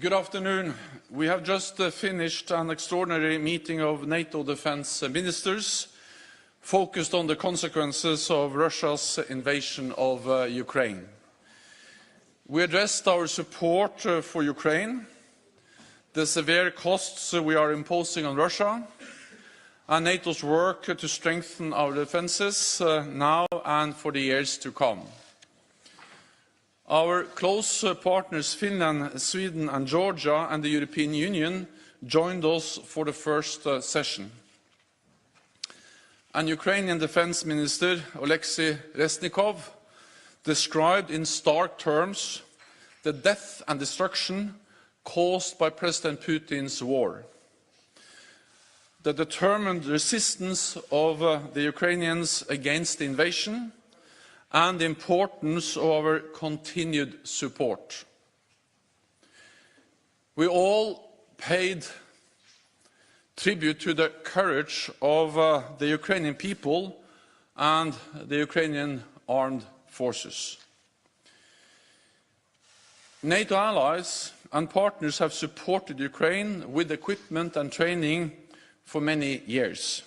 Good afternoon. We have just finished an extraordinary meeting of NATO defense ministers focused on the consequences of Russia's invasion of Ukraine. We addressed our support for Ukraine, the severe costs we are imposing on Russia, and NATO's work to strengthen our defenses now and for the years to come. Our close partners Finland, Sweden and Georgia and the European Union joined us for the first session. And Ukrainian Defense Minister Alexei Reznikov described in stark terms the death and destruction caused by President Putin's war. The determined resistance of the Ukrainians against the invasion and the importance of our continued support. We all paid tribute to the courage of the Ukrainian people and the Ukrainian armed forces. NATO allies and partners have supported Ukraine with equipment and training for many years.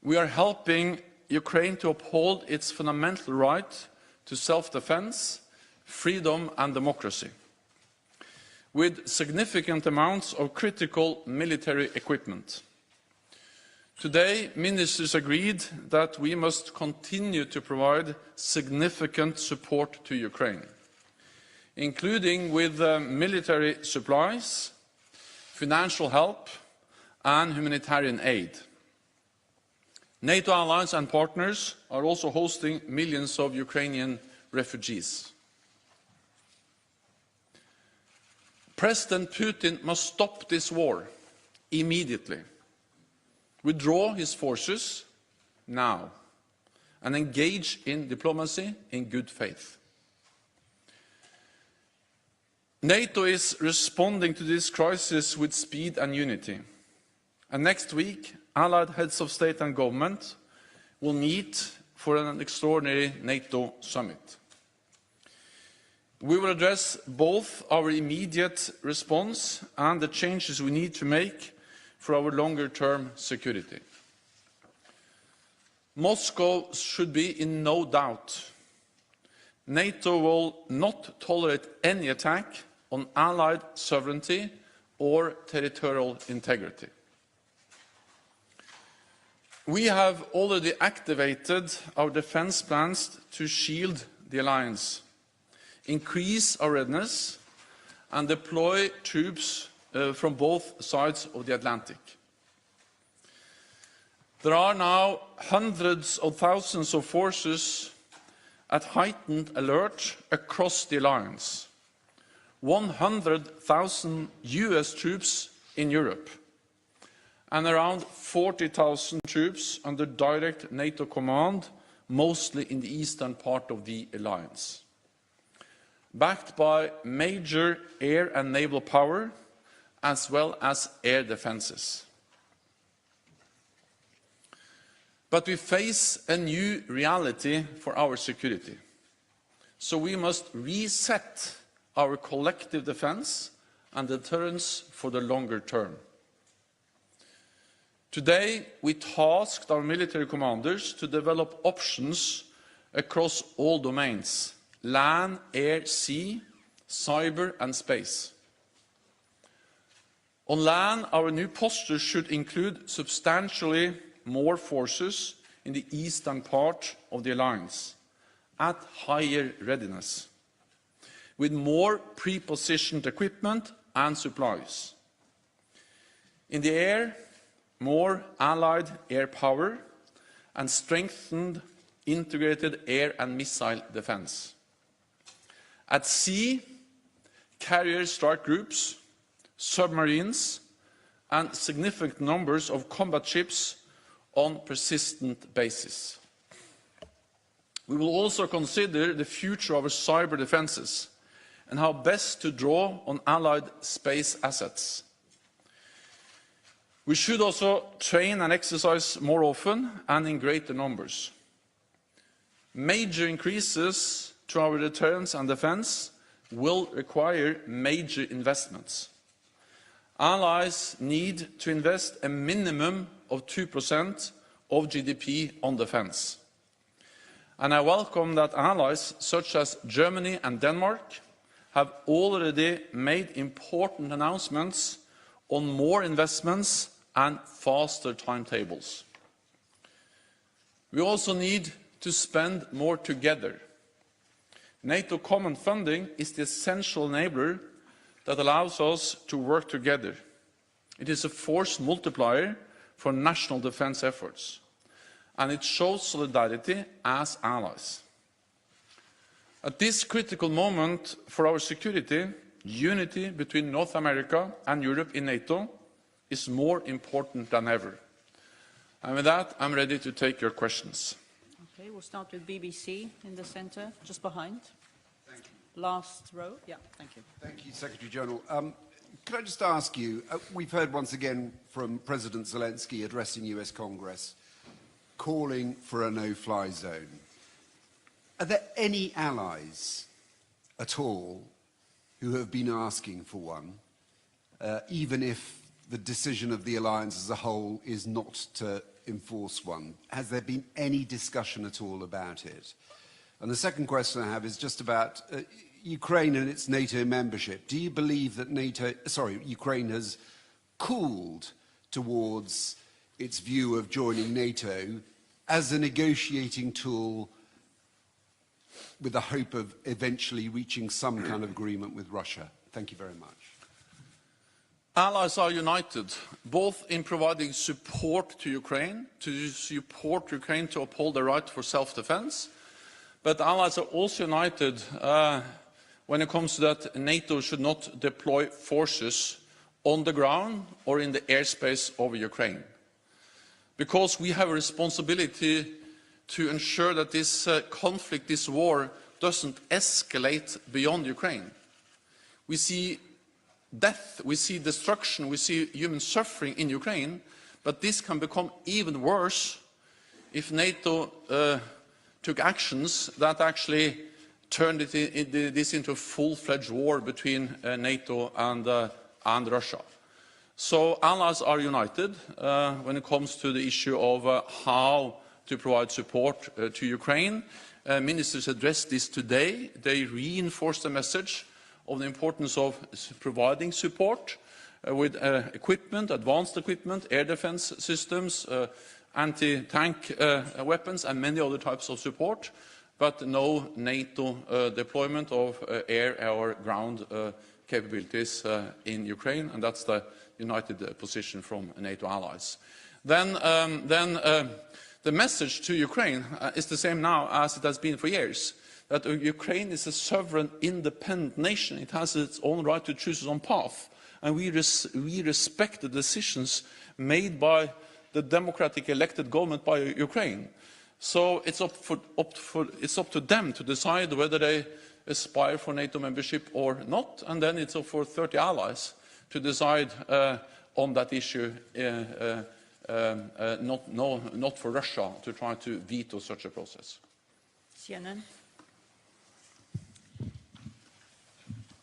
We are helping Ukraine to uphold its fundamental right to self-defense, freedom and democracy, with significant amounts of critical military equipment. Today, ministers agreed that we must continue to provide significant support to Ukraine, including with military supplies, financial help and humanitarian aid. NATO allies and partners are also hosting millions of Ukrainian refugees. President Putin must stop this war immediately, withdraw his forces now, and engage in diplomacy in good faith. NATO is responding to this crisis with speed and unity. And next week, Allied heads of state and government will meet for an extraordinary NATO summit. We will address both our immediate response and the changes we need to make for our longer-term security. Moscow should be in no doubt. NATO will not tolerate any attack on Allied sovereignty or territorial integrity. We have already activated our defense plans to shield the alliance, increase our readiness and deploy troops from both sides of the Atlantic. There are now hundreds of thousands of forces at heightened alert across the alliance, 100,000 US troops in Europe, and around 40,000 troops under direct NATO command, mostly in the eastern part of the alliance, backed by major air and naval power, as well as air defenses. But we face a new reality for our security, so we must reset our collective defense and deterrence for the longer term. Today, we tasked our military commanders to develop options across all domains: land, air, sea, cyber and space. On land, our new posture should include substantially more forces in the eastern part of the alliance, at higher readiness, with more pre-positioned equipment and supplies. In the air, more Allied air power and strengthened integrated air and missile defense. At sea, carrier strike groups, submarines, and significant numbers of combat ships on persistent basis. We will also consider the future of our cyber defenses and how best to draw on Allied space assets. We should also train and exercise more often and in greater numbers. Major increases to our deterrence and defense will require major investments. Allies need to invest a minimum of 2% of GDP on defense. And I welcome that allies such as Germany and Denmark have already made important announcements on more investments and faster timetables. We also need to spend more together. NATO common funding is the essential enabler that allows us to work together. It is a force multiplier for national defense efforts, and it shows solidarity as allies. At this critical moment for our security, unity between North America and Europe in NATO is more important than ever. And with that, I'm ready to take your questions. Okay, we'll start with BBC in the center, just behind. Thank you. Last row. Yeah, thank you. Thank you, Secretary General. Could I just ask you, we've heard once again from President Zelensky addressing US Congress, calling for a no-fly zone. Are there any allies at all who have been asking for one, even if the decision of the alliance as a whole is not to enforce one? Has there been any discussion at all about it? And the second question I have is just about Ukraine and its NATO membership. Do you believe that Ukraine has cooled towards its view of joining NATO as a negotiating tool with the hope of eventually reaching some kind of agreement with Russia? Thank you very much. Allies are united, both in providing support to Ukraine to uphold the right for self-defense, but allies are also united when it comes to that NATO should not deploy forces on the ground or in the airspace over Ukraine. Because we have a responsibility to ensure that this conflict, this war, doesn't escalate beyond Ukraine. We see death, we see destruction, we see human suffering in Ukraine, but this can become even worse if NATO took actions that actually turned this into a full-fledged war between NATO and Russia. So allies are united when it comes to the issue of how to provide support to Ukraine. Ministers addressed this today. They reinforced the message of the importance of providing support with equipment, advanced equipment, air defense systems, anti-tank weapons and many other types of support, but no NATO deployment of air or ground capabilities in Ukraine, and that's the united position from NATO allies. Then the message to Ukraine is the same now as it has been for years, that Ukraine is a sovereign, independent nation. It has its own right to choose its own path, and we respect the decisions made by the democratic elected government by Ukraine. So it's up to them to decide whether they aspire for NATO membership or not, and then it's up for 30 allies to decide on that issue, not for Russia to try to veto such a process. CNN.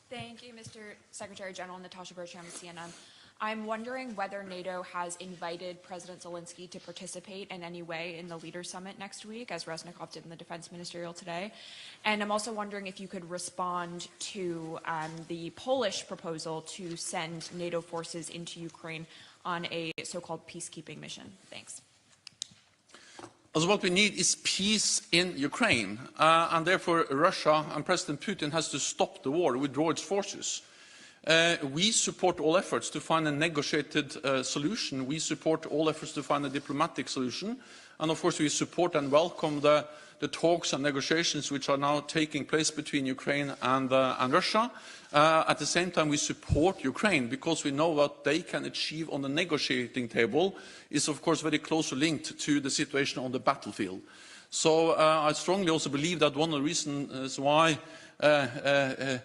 Thank you, Mr. Secretary General. Natasha Bertram, CNN. I'm wondering whether NATO has invited President Zelensky to participate in any way in the Leaders Summit next week, as Reznikov did in the Defense Ministerial today. And I'm also wondering if you could respond to the Polish proposal to send NATO forces into Ukraine on a so-called peacekeeping mission. Thanks. Also, what we need is peace in Ukraine, and therefore Russia and President Putin has to stop the war, withdraw its forces. We support all efforts to find a negotiated solution. We support all efforts to find a diplomatic solution. And of course we support and welcome the talks and negotiations which are now taking place between Ukraine and Russia. At the same time we support Ukraine because we know what they can achieve on the negotiating table is of course very closely linked to the situation on the battlefield. So I strongly also believe that one of the reasons why the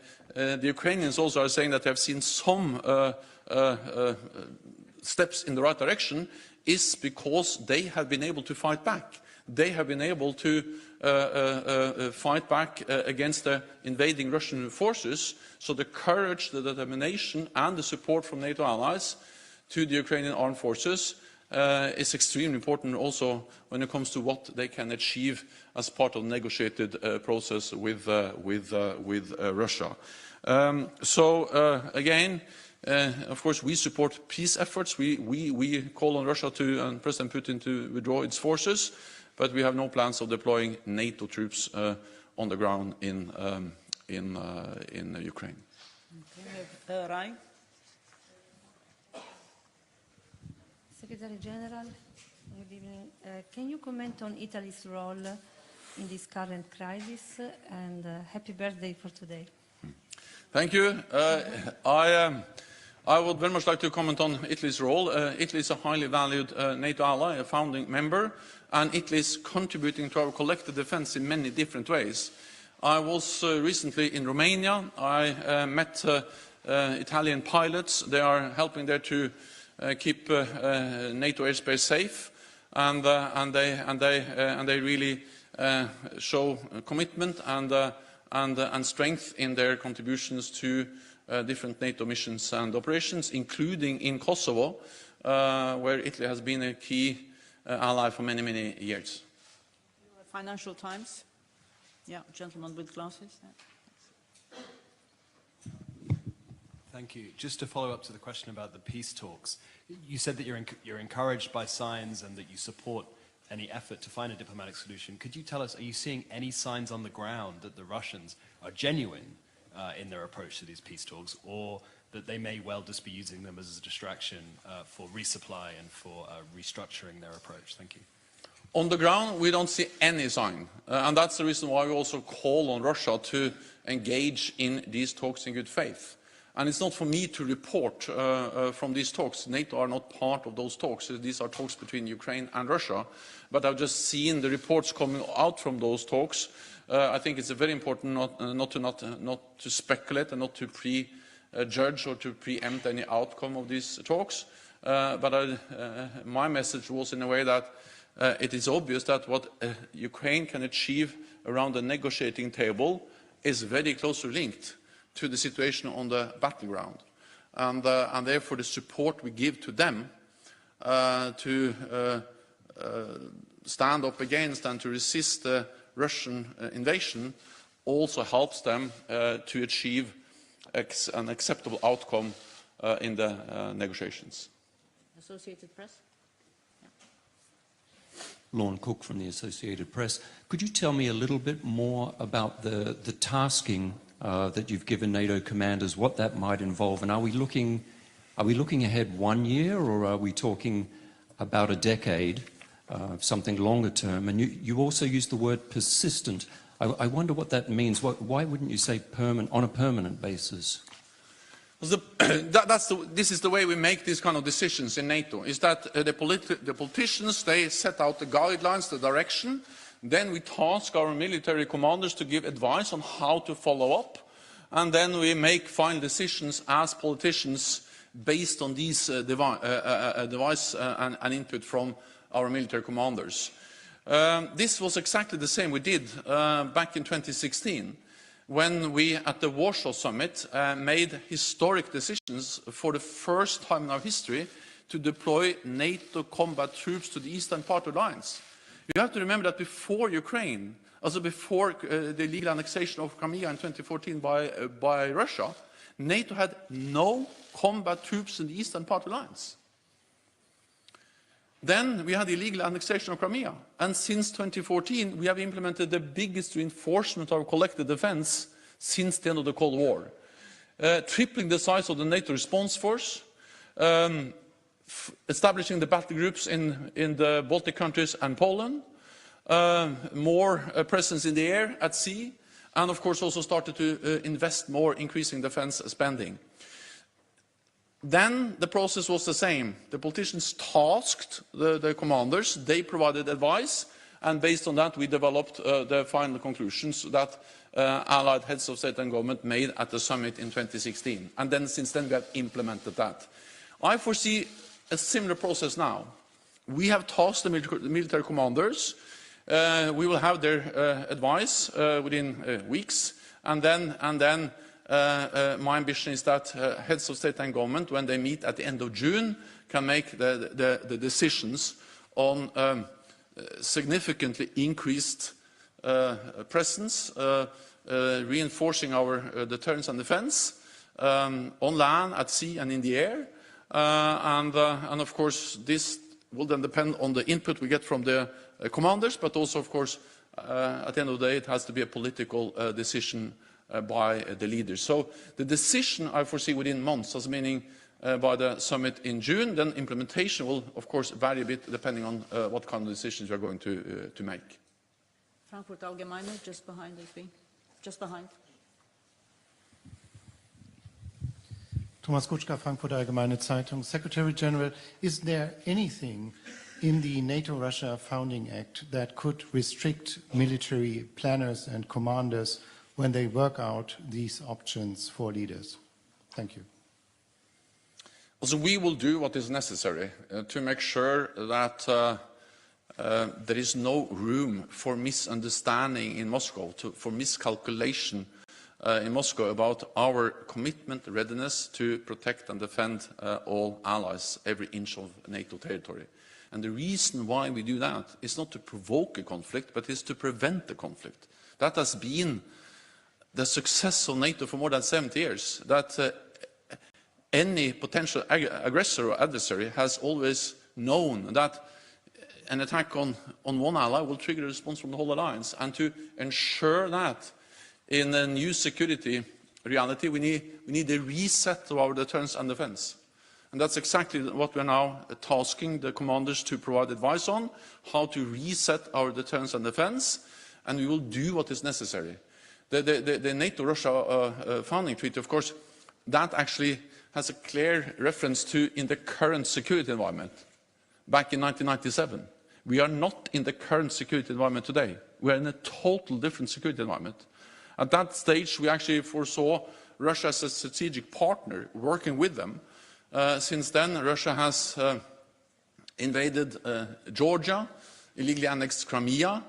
Ukrainians also are saying that they have seen some steps in the right direction is because they have been able to fight back. They have been able to fight back against the invading Russian forces. So the courage, the determination and the support from NATO allies to the Ukrainian armed forces is extremely important also when it comes to what they can achieve as part of the negotiated process with Russia. Again, of course, we support peace efforts. We call on Russia and President Putin to withdraw its forces, but we have no plans of deploying NATO troops on the ground in Ukraine. Okay, Rai. Secretary General, good evening. Can you comment on Italy's role in this current crisis? And happy birthday for today. Thank you. I would very much like to comment on Italy's role. Italy is a highly valued NATO ally, a founding member, and Italy is contributing to our collective defense in many different ways. I was recently in Romania. I met Italian pilots. They are helping there to keep NATO airspace safe, and they really show commitment and strength in their contributions to different NATO missions and operations, including in Kosovo, where Italy has been a key ally for many, many years. Financial Times. Yeah, gentleman with glasses. Thank you. Just to follow up to the question about the peace talks, you said that you're encouraged by signs and that you support any effort to find a diplomatic solution. Could you tell us, are you seeing any signs on the ground that the Russians are genuine in their approach to these peace talks, or that they may well just be using them as a distraction for resupply and for restructuring their approach? Thank you. On the ground, we don't see any sign, and that's the reason why we also call on Russia to engage in these talks in good faith. And it's not for me to report from these talks. NATO are not part of those talks. These are talks between Ukraine and Russia. But I've just seen the reports coming out from those talks. I think it's very important not to speculate and not to prejudge or to preempt any outcome of these talks. But my message was in a way that it is obvious that what Ukraine can achieve around the negotiating table is very closely linked to the situation on the battleground, and therefore the support we give to them to stand up against and to resist the Russian invasion also helps them to achieve an acceptable outcome in the negotiations. Associated Press. Lorne Cook from the Associated Press. Could you tell me a little bit more about the tasking that you've given NATO commanders, what that might involve, and are we looking ahead 1 year, or are we talking about a decade, something longer term? And you also used the word persistent. I wonder what that means. Why wouldn't you say on a permanent basis? This is the way we make these kind of decisions in NATO, is that the politicians, they set out the guidelines, the direction. Then we task our military commanders to give advice on how to follow up. And then we make final decisions as politicians based on these advice and input from our military commanders. This was exactly the same we did back in 2016, when we, at the Warsaw Summit, made historic decisions for the first time in our history to deploy NATO combat troops to the eastern part of the alliance. You have to remember that before Ukraine, also before the illegal annexation of Crimea in 2014 by Russia, NATO had no combat troops in the eastern part of the alliance. Then we had the illegal annexation of Crimea, and since 2014 we have implemented the biggest reinforcement of our collective defense since the end of the Cold War, tripling the size of the NATO response force, establishing the battle groups in the Baltic countries and Poland, more presence in the air, at sea, and of course also started to invest more, increasing defense spending. Then the process was the same. The politicians tasked the commanders, they provided advice, and based on that we developed the final conclusions that Allied heads of state and government made at the summit in 2016. And then since then we have implemented that. I foresee a similar process now. We have tasked the military commanders We will have their advice within weeks, and then my ambition is that heads of state and government, when they meet at the end of June, can make the decisions on significantly increased presence, reinforcing our deterrence and defense on land, at sea, and in the air. And of course, this will then depend on the input we get from the commanders, but also, of course, at the end of the day, it has to be a political decision by the leaders. So the decision I foresee within months, as meaning by the summit in June. Then implementation will, of course, vary a bit depending on what kind of decisions we are going to make. Frankfurt Allgemeine, just behind SP. Just behind. Thomas Kutschka, Frankfurt Allgemeine Zeitung. Secretary General, is there anything in the NATO-Russia Founding Act that could restrict military planners and commanders when they work out these options for leaders? Thank you. Also, we will do what is necessary to make sure that there is no room for misunderstanding in Moscow, for miscalculation in Moscow about our commitment, readiness to protect and defend all allies, every inch of NATO territory. And the reason why we do that is not to provoke a conflict, but is to prevent the conflict. That has been the success of NATO for more than 70 years, that any potential aggressor or adversary has always known that an attack on one ally will trigger a response from the whole alliance. And to ensure that in a new security reality, we need a reset of our deterrence and defense. And that's exactly what we're now tasking the commanders to provide advice on, how to reset our deterrence and defense, and we will do what is necessary. The NATO-Russia founding treaty, of course, that actually has a clear reference to in the current security environment back in 1997. We are not in the current security environment today. We are in a total different security environment. At that stage, we actually foresaw Russia as a strategic partner, working with them. Since then, Russia has invaded Georgia, illegally annexed Crimea,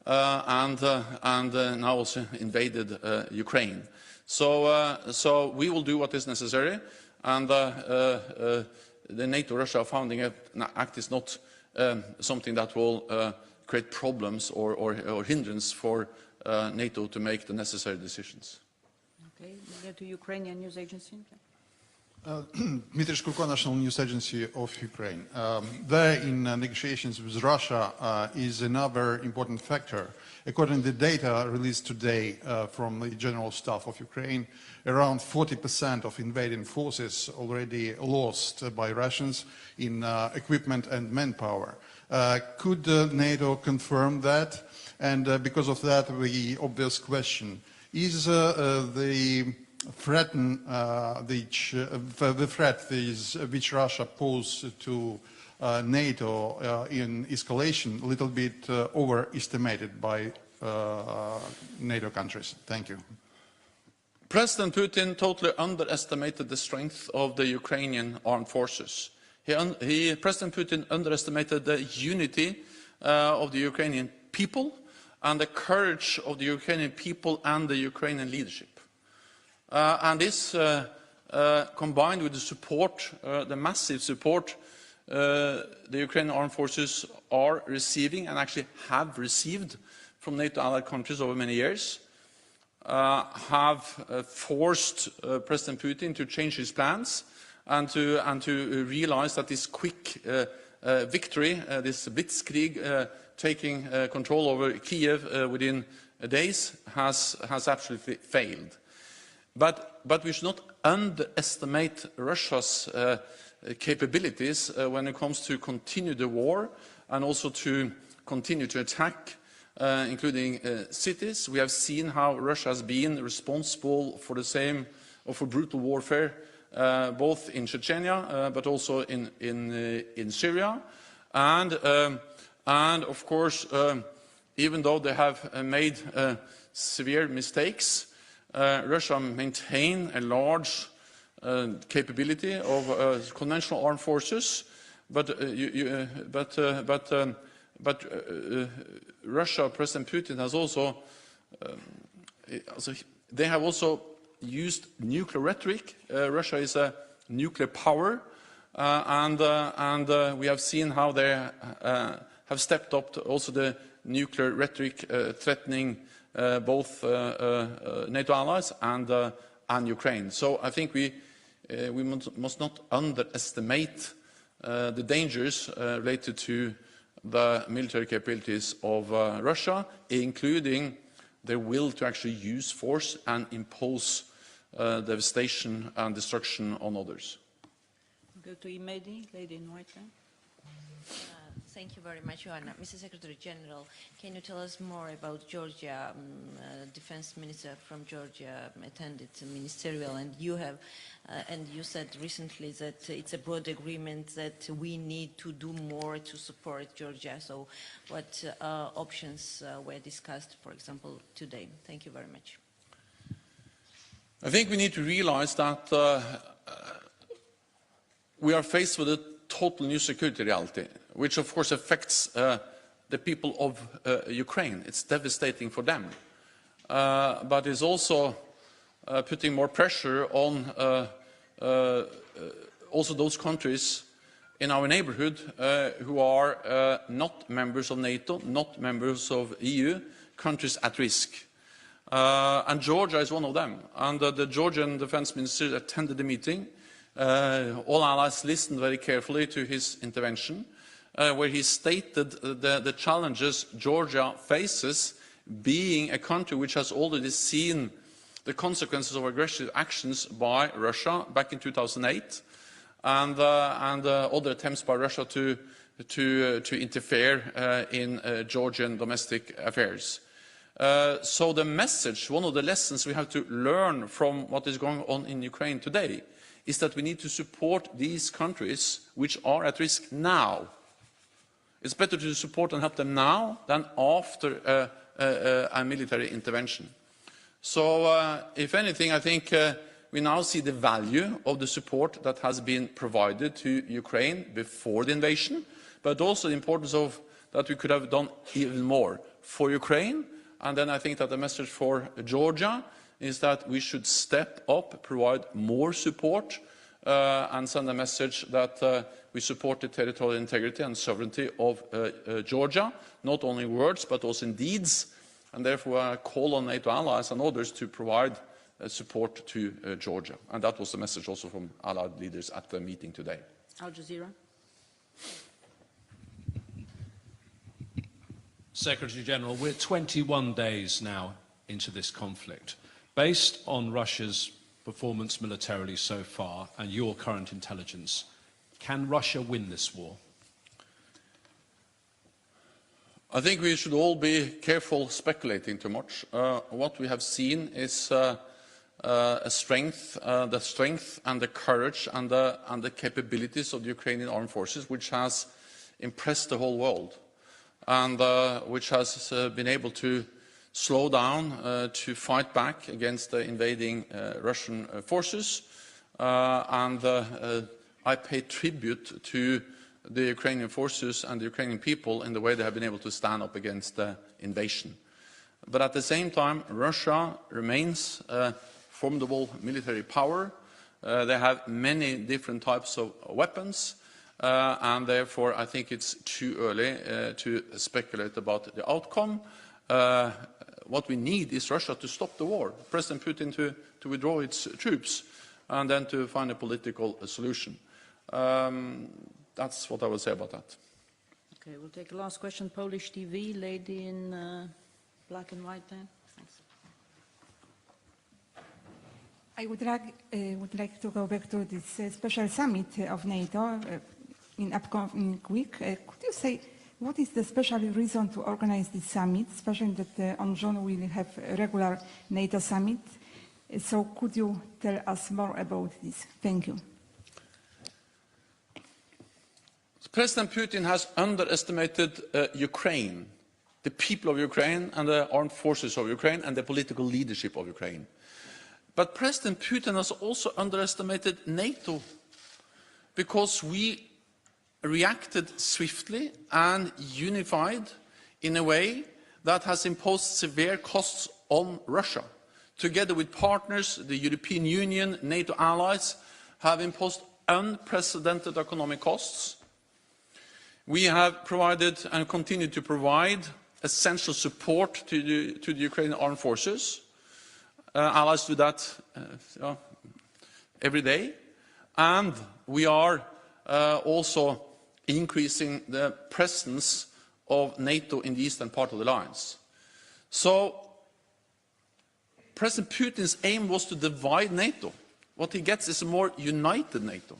and now also invaded Ukraine. So we will do what is necessary, and the NATO-Russia Founding Act is not something that will create problems or hindrance for NATO to make the necessary decisions. Okay, we go to Ukrainian news agency. Dmitry Shkurko, National News Agency of Ukraine. There in negotiations with Russia is another important factor. According to the data released today from the General Staff of Ukraine, around 40% of invading forces already lost by Russians in equipment and manpower. Could NATO confirm that? And because of that, the obvious question, is the threat which Russia posed to NATO in escalation a little bit overestimated by NATO countries? Thank you. President Putin totally underestimated the strength of the Ukrainian armed forces. President Putin underestimated the unity of the Ukrainian people and the courage of the Ukrainian people and the Ukrainian leadership. And this, combined with the support, the massive support the Ukrainian armed forces are receiving and actually have received from NATO allied countries over many years, have forced President Putin to change his plans and to realize that this quick victory, this blitzkrieg, taking control over Kiev within days, has absolutely failed. But we should not underestimate Russia's capabilities when it comes to continue the war and also to continue to attack, including cities. We have seen how Russia has been responsible for the same, or for brutal warfare, both in Chechnya, but also in Syria. And of course, even though they have made severe mistakes, Russia maintains a large capability of conventional armed forces, but Russia, President Putin has also, they have also used nuclear rhetoric. Russia is a nuclear power, and we have seen how they have stepped up to also the nuclear rhetoric threatening both NATO allies and Ukraine. So I think we must not underestimate the dangers related to the military capabilities of Russia, including their will to actually use force and impose devastation and destruction on others. Go to Imedi, lady in white there. Thank you very much, Joanna. Mr. Secretary General, can you tell us more about Georgia? Defense Minister from Georgia attended the ministerial, and you have, and you said recently that it's a broad agreement that we need to do more to support Georgia. So, what options were discussed, for example, today? Thank you very much. I think we need to realize that we are faced with a total new security reality, which of course affects the people of Ukraine. It's devastating for them, but is also putting more pressure on also those countries in our neighborhood who are not members of NATO, not members of EU, countries at risk. And Georgia is one of them. And the Georgian defense minister attended the meeting. All allies listened very carefully to his intervention, where he stated the challenges Georgia faces, being a country which has already seen the consequences of aggressive actions by Russia back in 2008, and other attempts by Russia to interfere in Georgian domestic affairs. So the message, one of the lessons we have to learn from what is going on in Ukraine today, is that we need to support these countries which are at risk now. It's better to support and help them now than after a military intervention. So, if anything, I think we now see the value of the support that has been provided to Ukraine before the invasion, but also the importance of that we could have done even more for Ukraine. And then I think that the message for Georgia is that we should step up, provide more support, and send a message that we support the territorial integrity and sovereignty of Georgia, not only in words but also in deeds, and therefore I call on NATO allies and others to provide support to Georgia. And that was the message also from allied leaders at the meeting today. Al Jazeera. Secretary General, we're 21 days now into this conflict. Based on Russia's performance militarily so far and your current intelligence, can Russia win this war? I think we should all be careful speculating too much. What we have seen is the strength and the courage and the capabilities of the Ukrainian armed forces, which has impressed the whole world, and which has been able to slow down, to fight back against the invading Russian forces. I pay tribute to the Ukrainian forces and the Ukrainian people in the way they have been able to stand up against the invasion. But at the same time, Russia remains a formidable military power. They have many different types of weapons, and therefore I think it's too early to speculate about the outcome. What we need is Russia to stop the war, President Putin to withdraw its troops, and then to find a political solution. That's what I will say about that. Okay, we'll take a last question. Polish TV, lady in black and white there. Thanks. I would like to go back to this special summit of NATO in upcoming week. Could you say what is the special reason to organize this summit, especially that on June we will have a regular NATO summit? So could you tell us more about this? Thank you. President Putin has underestimated Ukraine, the people of Ukraine and the armed forces of Ukraine and the political leadership of Ukraine. But President Putin has also underestimated NATO, because we reacted swiftly and unified in a way that has imposed severe costs on Russia. Together with partners, the European Union, NATO allies, have imposed unprecedented economic costs. We have provided and continue to provide essential support to the Ukrainian armed forces. Allies do that every day. And we are also increasing the presence of NATO in the eastern part of the alliance. So President Putin's aim was to divide NATO. What he gets is a more united NATO.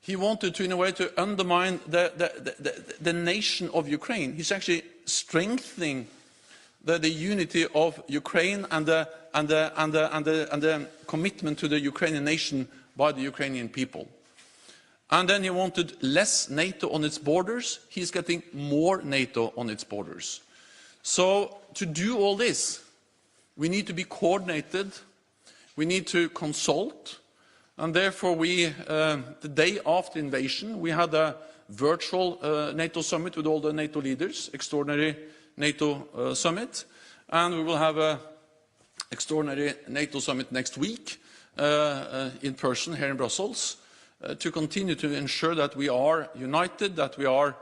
He wanted to, in a way, to undermine the nation of Ukraine. He's actually strengthening the unity of Ukraine and the commitment to the Ukrainian nation by the Ukrainian people. And then he wanted less NATO on its borders. He's getting more NATO on its borders. So to do all this, we need to be coordinated. We need to consult. And therefore, the day after invasion, we had a virtual NATO summit with all the NATO leaders, extraordinary NATO summit. And we will have an extraordinary NATO summit next week in person here in Brussels to continue to ensure that we are united, that we are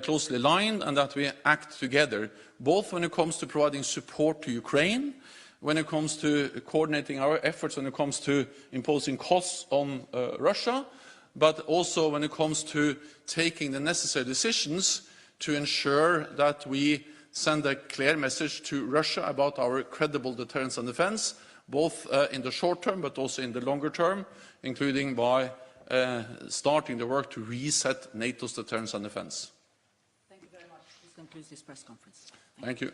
closely aligned, and that we act together, both when it comes to providing support to Ukraine, when it comes to coordinating our efforts, when it comes to imposing costs on Russia, but also when it comes to taking the necessary decisions to ensure that we send a clear message to Russia about our credible deterrence and defense, both in the short term but also in the longer term, including by starting the work to reset NATO's deterrence and defense. Thank you very much. This concludes this press conference. Thank you.